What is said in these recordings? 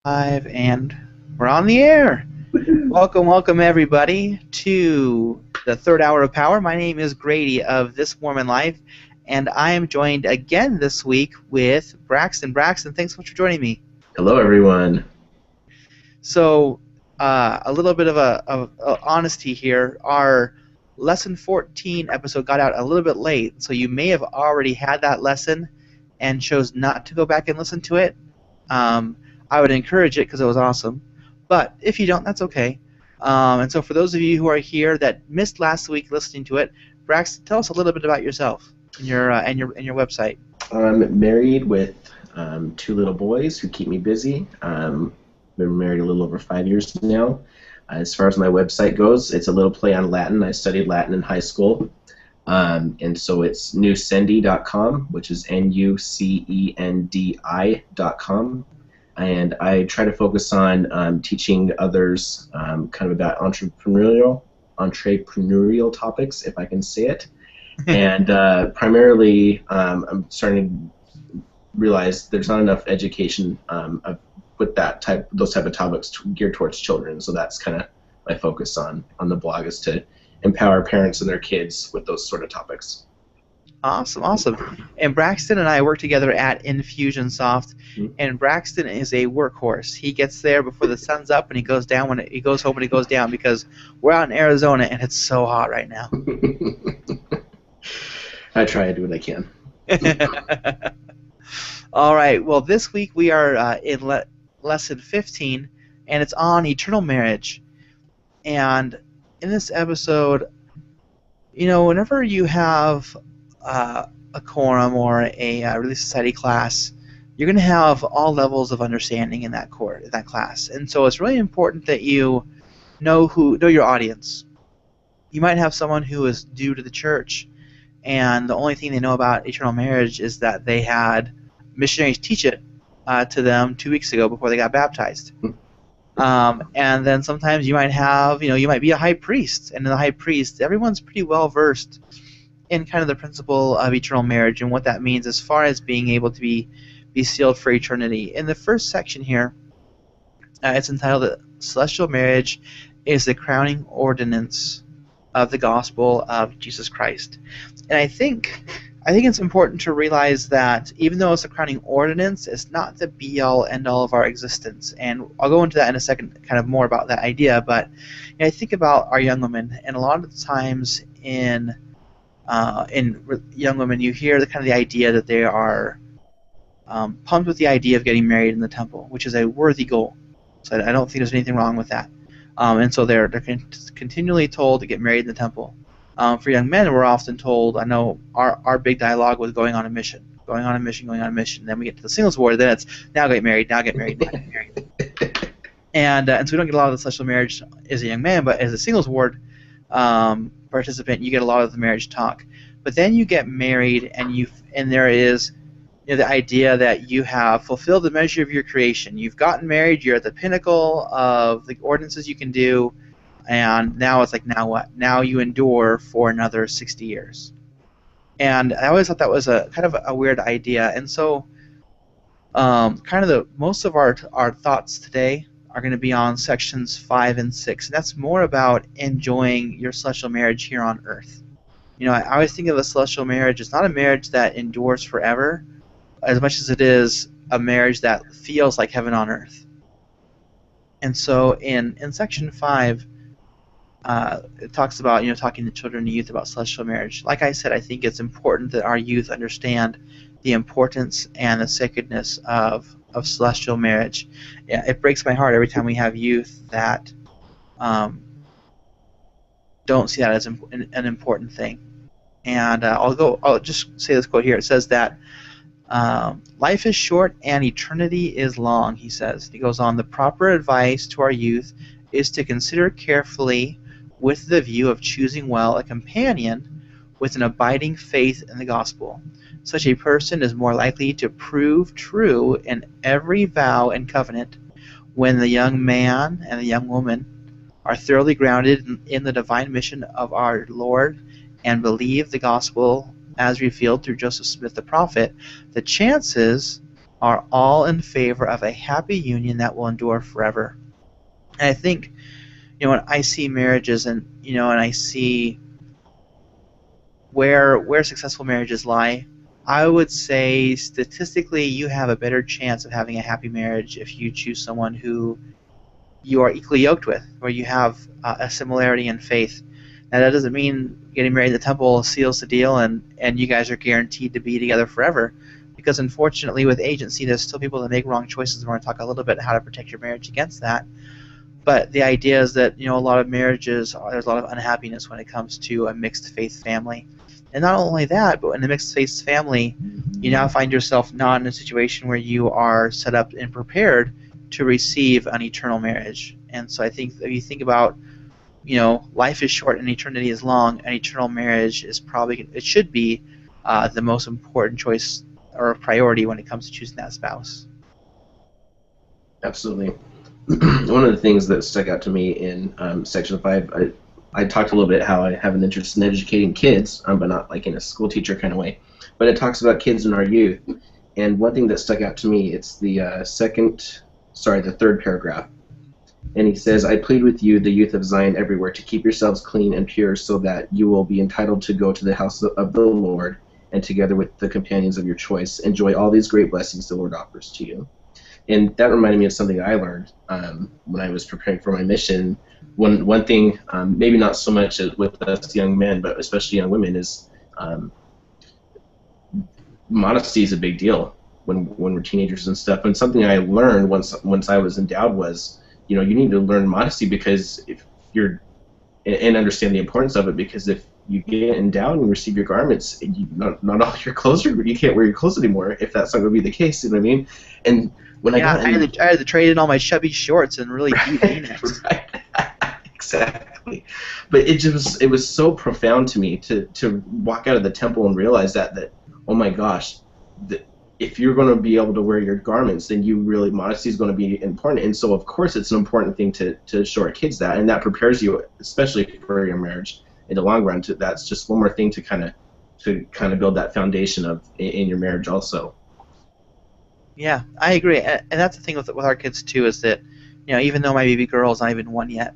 And we're on the air. Welcome everybody to the third hour of power. My name is Grady of This Mormon Life, and I am joined again this week with Braxton. Braxton, thanks so much for joining me. Hello, everyone. So, a little bit of honesty here. Our lesson 14 episode got out a little bit late, so you may have already had that lesson and chose not to go back and listen to it. I would encourage it because it was awesome, but if you don't, that's okay. And so for those of you who are here that missed last week listening to it, Braxton, tell us a little bit about yourself and your website. I'm married with two little boys who keep me busy. Been married a little over 5 years now. As far as my website goes, it's a little play on Latin. I studied Latin in high school. And so it's nucendi.com, which is nucendi.com. And I try to focus on teaching others kind of about entrepreneurial topics, if I can say it. And primarily, I'm starting to realize there's not enough education with those type of topics geared towards children. So that's kind of my focus on the blog, is to empower parents and their kids with those sort of topics. Awesome. And Braxton and I work together at Infusionsoft, and Braxton is a workhorse. He gets there before the sun's up, and he goes down when he goes home when he goes down, because we're out in Arizona and it's so hot right now. I try to do what I can. All right. Well, this week we are in lesson 15, and it's on eternal marriage. And in this episode, whenever you have a quorum or a Relief Society class, you're going to have all levels of understanding in that class, and so it's really important that you know your audience. You might have someone who is new to the church, and the only thing they know about eternal marriage is that they had missionaries teach it to them 2 weeks ago before they got baptized. And then sometimes you might have, you might be a high priest, and in the high priest, everyone's pretty well versed in kind of the principle of eternal marriage and what that means as far as being able to be sealed for eternity. In the first section here, it's entitled "Celestial Marriage is the Crowning Ordinance of the Gospel of Jesus Christ." And I think it's important to realize that even though it's a crowning ordinance, it's not the be-all, end-all of our existence. And I'll go into that in a second, kind of more about that idea. But I think about our young women, and a lot of the times in young women, you hear the idea that they are pumped with the idea of getting married in the temple, which is a worthy goal. So I don't think there's anything wrong with that. And so they're continually told to get married in the temple. For young men, we're often told, I know our big dialogue was going on a mission. Then we get to the singles ward, then it's now get married. And so we don't get a lot of the celestial marriage as a young man, but as a singles ward participant, you get a lot of the marriage talk. But then you get married, and there is the idea that you have fulfilled the measure of your creation. You've gotten married, you're at the pinnacle of the ordinances you can do, and now it's like, now what? Now you endure for another 60 years. And I always thought that was a kind of a weird idea. And so most of our thoughts today are going to be on sections 5 and 6. And that's more about enjoying your celestial marriage here on earth. I always think of a celestial marriage as not a marriage that endures forever, as much as it is a marriage that feels like heaven on earth. And so in section 5, it talks about talking to children and youth about celestial marriage. Like I said, I think it's important that our youth understand the importance and the sacredness of celestial marriage. Yeah, it breaks my heart every time we have youth that don't see that as an important thing. And I'll just say this quote here. It says that life is short and eternity is long, he says. He goes on, the proper advice to our youth is to consider carefully, with the view of choosing well, a companion with an abiding faith in the gospel. Such a person is more likely to prove true in every vow and covenant when the young man and the young woman are thoroughly grounded in the divine mission of our Lord and believe the gospel as revealed through Joseph Smith the prophet. The chances are all in favor of a happy union that will endure forever. And I think, when I see marriages and I see where successful marriages lie, I would say statistically you have a better chance of having a happy marriage if you choose someone who you are equally yoked with, where you have a similarity in faith. Now that doesn't mean getting married in the temple seals the deal and you guys are guaranteed to be together forever, because unfortunately with agency there's still people that make wrong choices. We're going to talk a little bit how to protect your marriage against that. But the idea is that a lot of marriages, there's a lot of unhappiness when it comes to a mixed faith family. And not only that, but in a mixed faith family, you now find yourself not in a situation where you are set up and prepared to receive an eternal marriage. And so I think if you think about, life is short and eternity is long, an eternal marriage is it should be the most important choice or priority when it comes to choosing that spouse. Absolutely. One of the things that stuck out to me in Section 5, I talked a little bit how I have an interest in educating kids, but not like in a school teacher kind of way. But it talks about kids in our youth. And one thing that stuck out to me, it's the third paragraph. And he says, I plead with you, the youth of Zion everywhere, to keep yourselves clean and pure so that you will be entitled to go to the house of the Lord and together with the companions of your choice, enjoy all these great blessings the Lord offers to you. And that reminded me of something I learned when I was preparing for my mission. One thing, maybe not so much with us young men, but especially young women, is modesty is a big deal when we're teenagers and stuff. And something I learned once I was endowed was, you need to learn modesty because if you're and understand the importance of it, because if you get endowed and receive your garments, not all your clothes you can't wear your clothes anymore if that's not going to be the case. You know what I mean? And when I had to trade in all my chubby shorts and really deep V-necks. Right. Exactly. But it was so profound to me to walk out of the temple and realize that oh my gosh, if you're going to be able to wear your garments, then modesty is going to be important. And so of course it's an important thing to show our kids that, and that prepares you especially for your marriage in the long run. That's just one more thing to kind of build that foundation in your marriage also. Yeah, I agree, and that's the thing with our kids too, is that even though my baby girl is not even one yet,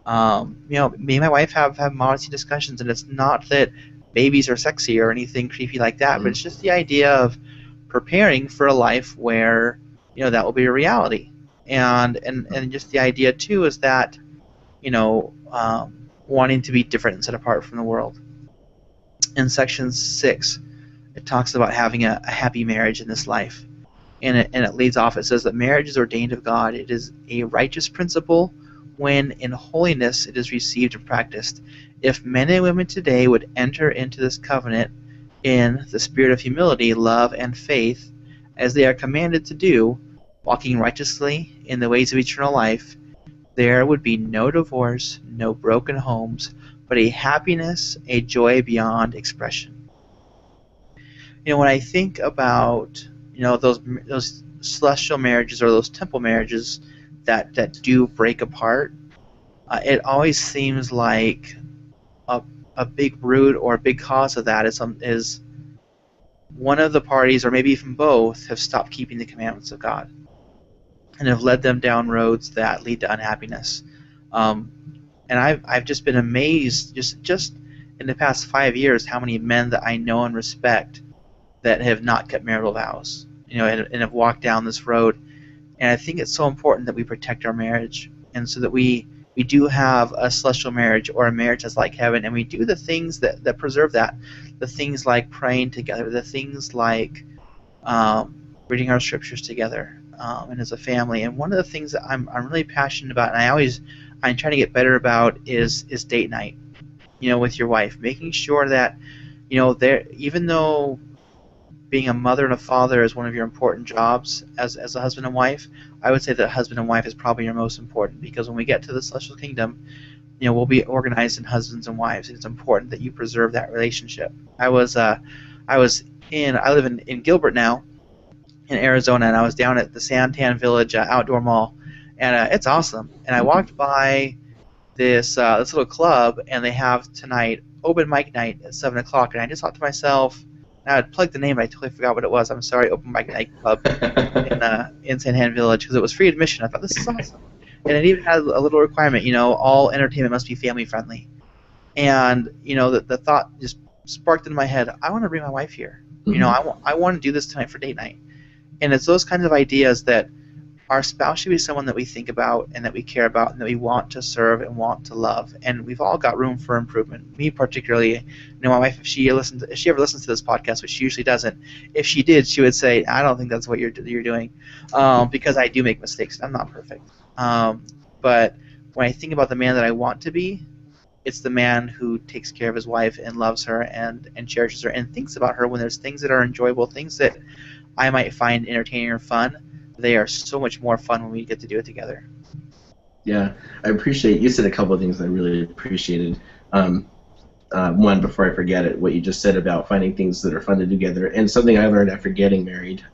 me and my wife have modesty discussions, and it's not that babies are sexy or anything creepy like that, but it's just the idea of preparing for a life where that will be a reality, and just the idea too is that wanting to be different and set apart from the world. In Section 6, it talks about having a happy marriage in this life. And it leads off, it says that marriage is ordained of God. It is a righteous principle when in holiness it is received and practiced. If men and women today would enter into this covenant in the spirit of humility, love, and faith, as they are commanded to do, walking righteously in the ways of eternal life, there would be no divorce, no broken homes, but a happiness, a joy beyond expression. When I think about those celestial marriages or those temple marriages that do break apart, it always seems like a big root or a big cause of that is one of the parties, or maybe even both, have stopped keeping the commandments of God and have led them down roads that lead to unhappiness. And I've just been amazed just in the past 5 years how many men that I know and respect that have not kept marital vows, and have walked down this road. And I think it's so important that we protect our marriage, and so that we do have a celestial marriage or a marriage that's like heaven, and we do the things that preserve that, the things like praying together, the things like reading our scriptures together, and as a family. And one of the things that I'm really passionate about, and I'm trying to get better about, is date night, with your wife, making sure that even though being a mother and a father is one of your important jobs as a husband and wife, I would say that husband and wife is probably your most important, because when we get to the celestial kingdom, we'll be organized in husbands and wives. It's important that you preserve that relationship. I live in Gilbert now, in Arizona, and I was down at the Santan Village outdoor mall, and it's awesome. And I walked by this little club, and they have tonight open mic night at 7 o'clock, and I just thought to myself, Now I'd plugged the name, but I totally forgot what it was. I'm sorry, Open Mic Nightclub in San Juan Village, because it was free admission. I thought, this is awesome. And it even had a little requirement, all entertainment must be family friendly. And the thought just sparked in my head, I want to bring my wife here. I want to do this tonight for date night. And it's those kinds of ideas that our spouse should be someone that we think about and that we care about and that we want to serve and want to love. And we've all got room for improvement. Me particularly, my wife, if she ever listens to this podcast, which she usually doesn't, if she did, she would say, I don't think that's what you're doing, because I do make mistakes. I'm not perfect. But when I think about the man that I want to be, it's the man who takes care of his wife and loves her and cherishes her and thinks about her when there's things that are enjoyable, things that I might find entertaining or fun. They are so much more fun when we get to do it together. Yeah, I appreciate, you said a couple of things I really appreciated. One, before I forget it, what you just said about finding things that are fun to do together, and something I learned after getting married.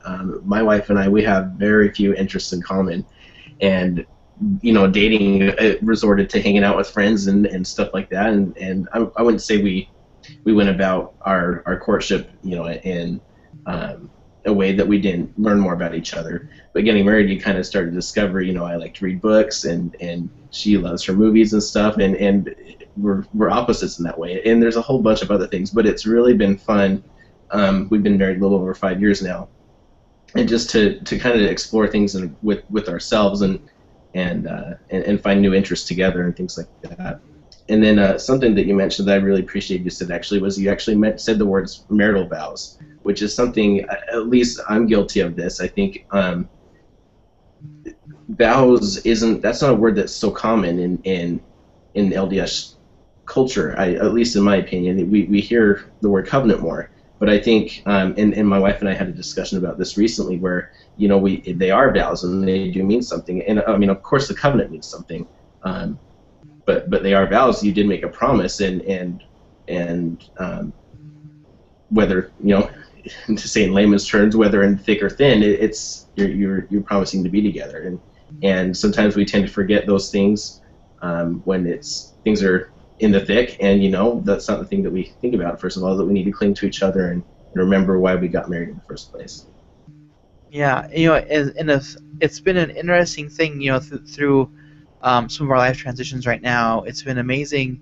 My wife and I, we have very few interests in common, and dating resorted to hanging out with friends and stuff like that, and I wouldn't say we went about our courtship, in a way that we didn't learn more about each other. But getting married, you kind of start to discover, I like to read books, and she loves her movies and stuff, and we're opposites in that way. And there's a whole bunch of other things, but it's really been fun. We've been married a little over 5 years now, and just to kind of explore things with ourselves and find new interests together and things like that. And then something that you mentioned that I really appreciate you said was you actually said the words marital vows, which is something, at least I'm guilty of this. I think vows that's not a word that's so common in LDS culture. At least in my opinion, we hear the word covenant more. But I think, and my wife and I had a discussion about this recently, where they are vows and they do mean something. And I mean, of course, the covenant means something, but they are vows. You did make a promise, and whether to say in layman's terms, whether in thick or thin, it's you're promising to be together. And sometimes we tend to forget those things when things are in the thick, and that's not the thing that we think about. First of all, that we need to cling to each other and remember why we got married in the first place. Yeah, it's been an interesting thing, through some of our life transitions right now. It's been amazing.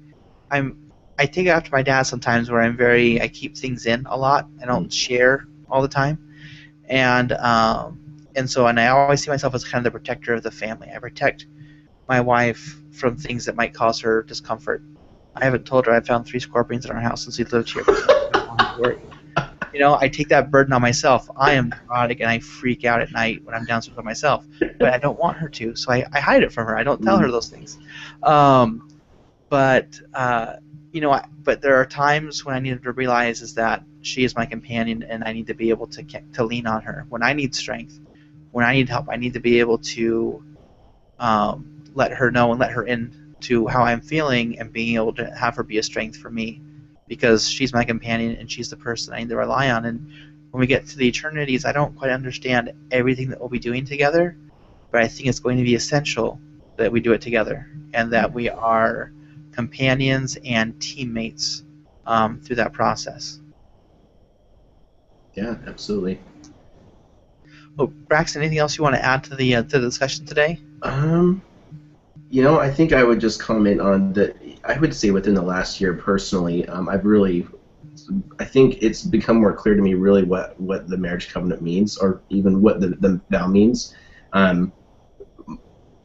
I take it after my dad sometimes, where I keep things in a lot. I don't share all the time, and I always see myself as kind of the protector of the family. I protect my wife from things that might cause her discomfort. I haven't told her I found 3 scorpions in our house since we lived here. I take that burden on myself. I am neurotic and I freak out at night when I'm downstairs by myself, but I don't want her to, so I hide it from her. I don't tell her those things. But there are times when I need to realize is that she is my companion, and I need to be able to lean on her when I need strength, when I need help. I need to be able to let her know and let her in to how I'm feeling, and being able to have her be a strength for me, because she's my companion and she's the person I need to rely on. And when we get to the eternities, I don't quite understand everything that we'll be doing together, but I think it's going to be essential that we do it together, and that we are companions and teammates through that process. Yeah, absolutely. Oh, Braxton, anything else you want to add to the discussion today? I think I would just comment on that. I would say within the last year, personally, I think it's become more clear to me really what the marriage covenant means, or even what the vow means.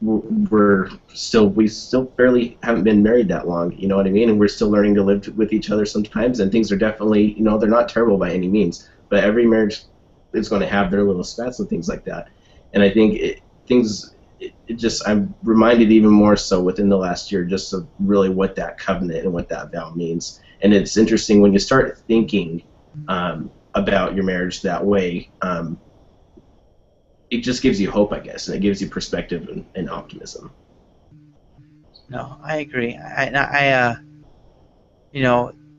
We still barely haven't been married that long, you know what I mean? And we're still learning to live with each other sometimes, and things are definitely, they're not terrible by any means, but every marriage is going to have their little spats and things like that. And I think I'm reminded even more so within the last year just of really what that covenant and what that vow means. And it's interesting when you start thinking about your marriage that way, it just gives you hope, I guess, and it gives you perspective and optimism. No, I agree.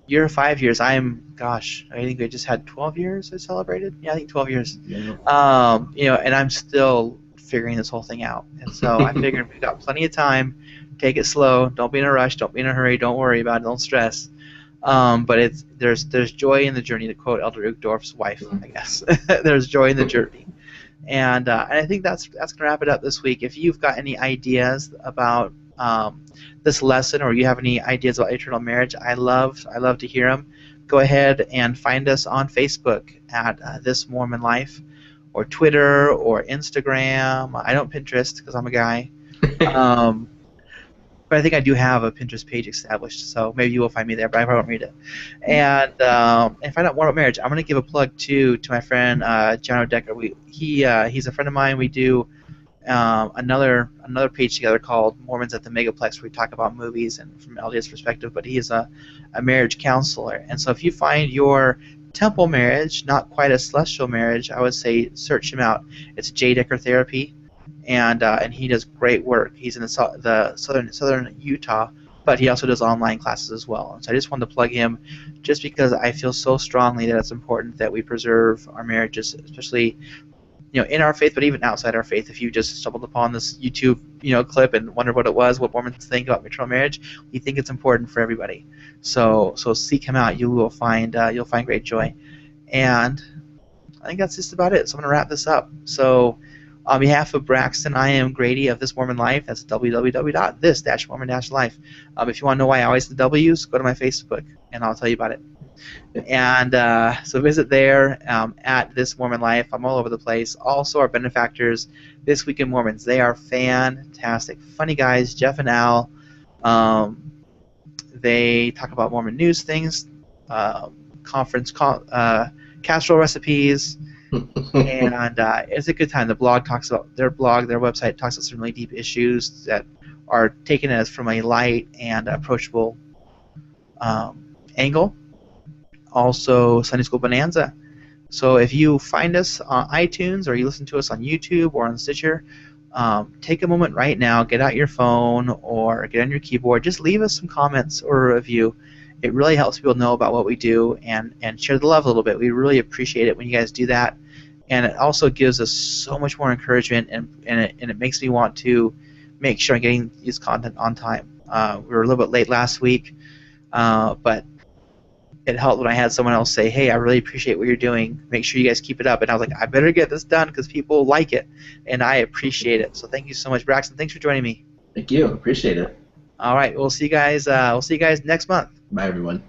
Year 5 years, I think we just had 12 years I celebrated. Yeah, I think 12 years. Yeah. And I'm still figuring this whole thing out. And so I figured we've got plenty of time. Take it slow. Don't be in a rush. Don't be in a hurry. Don't worry about it. Don't stress. But there's joy in the journey, to quote Elder Uchtdorf's wife, I guess. There's joy in the journey. And I think that's gonna wrap it up this week. If you've got any ideas about this lesson, or you have any ideas about eternal marriage, I love to hear them. Go ahead and find us on Facebook at This Mormon Life, or Twitter, or Instagram. I don't Pinterest because I'm a guy. But I think I do have a Pinterest page established, so maybe you will find me there, but I probably won't read it. And find out more about marriage. I'm going to give a plug to my friend John O'Decker. He's a friend of mine. We do another page together called Mormons at the Megaplex, where we talk about movies and from LDS perspective. But he is a marriage counselor, and so if you find your temple marriage not quite a celestial marriage, I would say search him out. It's J. Decker Therapy. And he does great work. He's in the southern Utah, but he also does online classes as well. And so I just wanted to plug him, just because I feel so strongly that it's important that we preserve our marriages, especially in our faith, but even outside our faith. If you just stumbled upon this YouTube clip and wonder what it was, what Mormons think about eternal marriage, we think it's important for everybody. So seek him out. You'll find great joy. And I think that's just about it. So I'm going to wrap this up. So, on behalf of Braxton, I am Grady of This Mormon Life. That's www.this-mormon-life. If you want to know why I always the W's, go to my Facebook, and I'll tell you about it. And so visit there at This Mormon Life. I'm all over the place. Also, our benefactors, This Week in Mormons. They are fantastic, funny guys, Jeff and Al. They talk about Mormon news things, casserole recipes. And it's a good time. Their website talks about some really deep issues that are taken as from a light and approachable angle. Also, Sunday School Bonanza. So if you find us on iTunes, or you listen to us on YouTube or on Stitcher, take a moment right now, get out your phone or get on your keyboard, just leave us some comments or a review. It really helps people know about what we do and share the love a little bit. We really appreciate it when you guys do that. And it also gives us so much more encouragement, and it makes me want to make sure I'm getting these content on time. We were a little bit late last week, but it helped when I had someone else say, hey, I really appreciate what you're doing. Make sure you guys keep it up. And I was like, I better get this done because people like it, and I appreciate it. So thank you so much, Braxton. Thanks for joining me. Thank you. Appreciate it. All right. We'll see you guys next month. Bye, everyone.